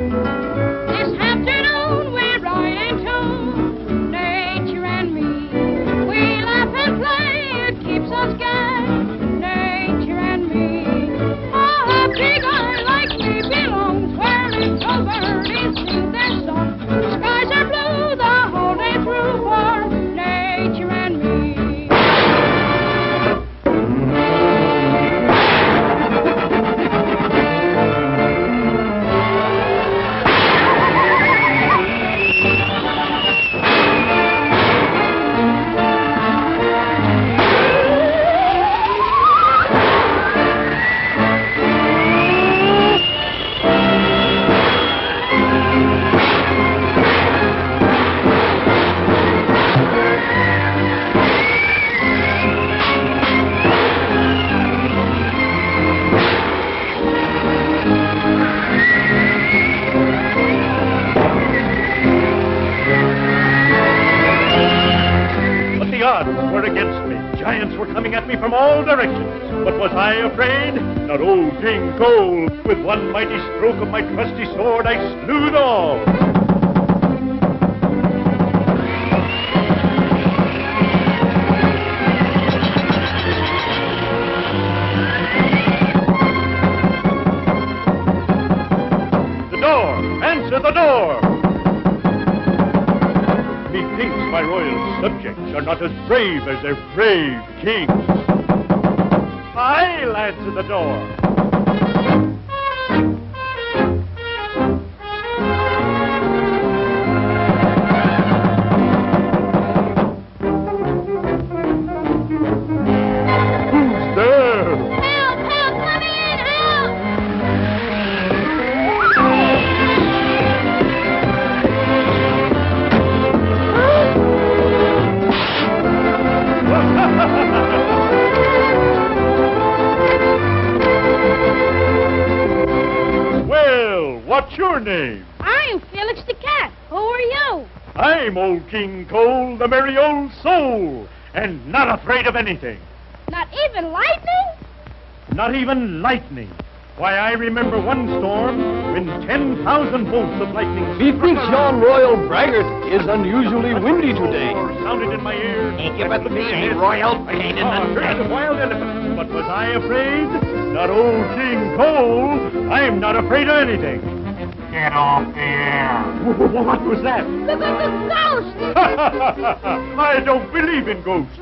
This afternoon we're riding to nature and me. We laugh and play, it keeps us gay. Nature and me. A big eye like me belongs where little birdies sing their song. Skies are blue the whole day through for nature and me. Were against me. Giants were coming at me from all directions. But was I afraid? Not old King Cole. With one mighty stroke of my trusty sword, I slew them all. The door! Answer the door! Methinks my royal subjects are not as brave as their brave king. I'll answer the door. Who's there? Help! Help! Come in! Help! Well, what's your name? I'm Felix the cat. Who are you? I'm old King Cole, the merry old soul, and not afraid of anything. Not even lightning? Not even lightning. Why, I remember one storm when 10,000 bolts of lightning... Methinks yon royal braggart is unusually windy today. ...sounded in my ear. Ain't you but me, a royal pain in the neck. A wild elephant. But was I afraid? Not old King Cole. I'm not afraid of anything. Get off the air. What was that? Look at the ghost! I don't believe in ghosts.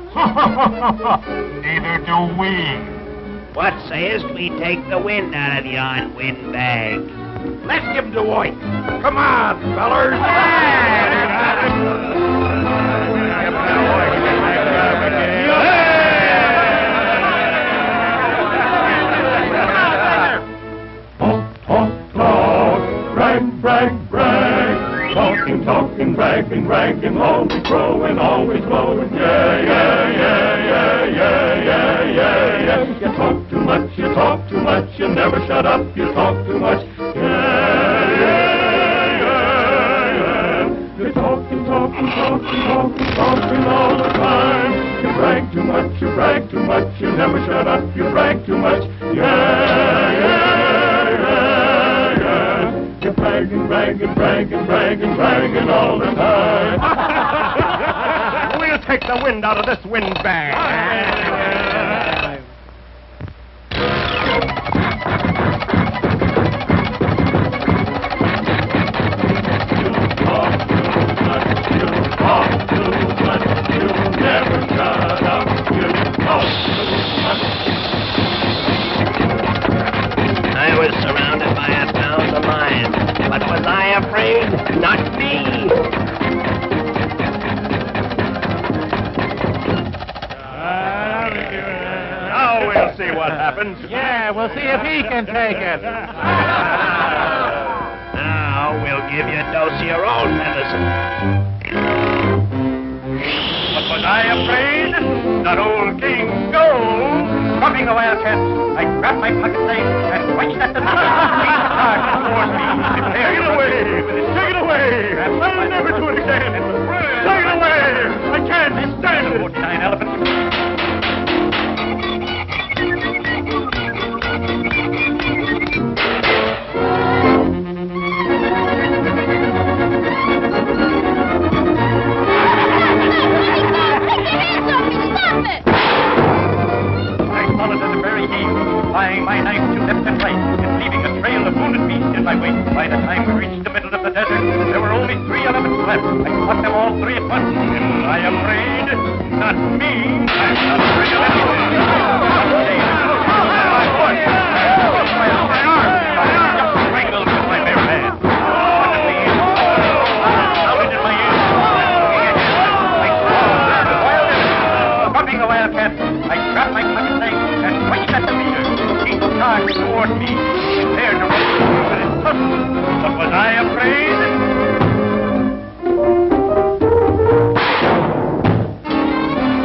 Neither do we. What sayest we take the wind out of yon windbag? Let's give him the white. Come on, fellers. Brag, brag, talking, talking, bragging, bragging, always growing, always blowing, yeah, yeah, yeah, yeah, yeah, yeah, yeah, yeah. You talk too much, you talk too much, you never shut up, you talk too much, yeah, yeah, yeah, yeah. You're talking, talking, talking, talking, talking all the time. You brag too much, you brag too much, you never shut up, you brag too much, yeah, yeah, yeah. You're bragging, bragging, bragging, bragging, bragging all the time. We'll take the wind out of this windbag. I was surrounded by 1,000 lions, but was I afraid? Not me. Now we'll see what happens. Yeah, we'll see if he can take it. Now we'll give you a dose of your own medicine. But was I afraid? Not old King Gold. Dropping the wildcat, I grabbed my pocket knife and switched at the top. Take it away! Take it away! I'll never do it again! Take it away! I can't stand it! 49 elephants. time we reached the middle of the desert, there were only 3 elephants left. I caught them all 3 at once. Am I afraid? Not me. I'm not afraid of anything. My voice. My arm. I just strangled with my bare hand. Suddenly, sounded in my ears. I saw the wildcat. I grabbed my pocket knife and pointed at the leader. He charged toward me, prepared to run through with his tusk. But was I afraid?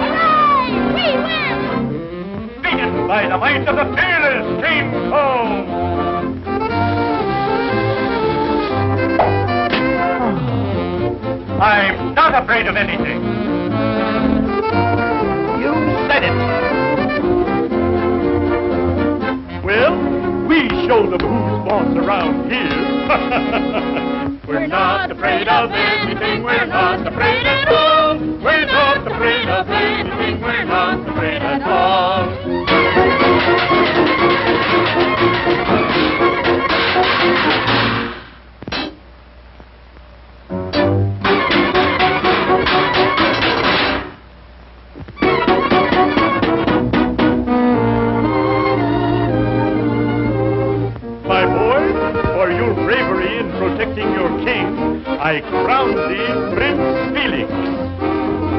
Hooray! We win! Beaten by the might of the fearless King Kong. I'm not afraid of anything. You said it. Well, we show them who's boss around here. We're not afraid of anything. We're not afraid at all. We're not afraid of anything. We're not afraid at all. My boy, for your bravery in protecting your king, I crown thee Prince Felix.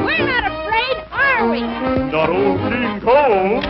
We're not afraid, are we? Not old King Cole.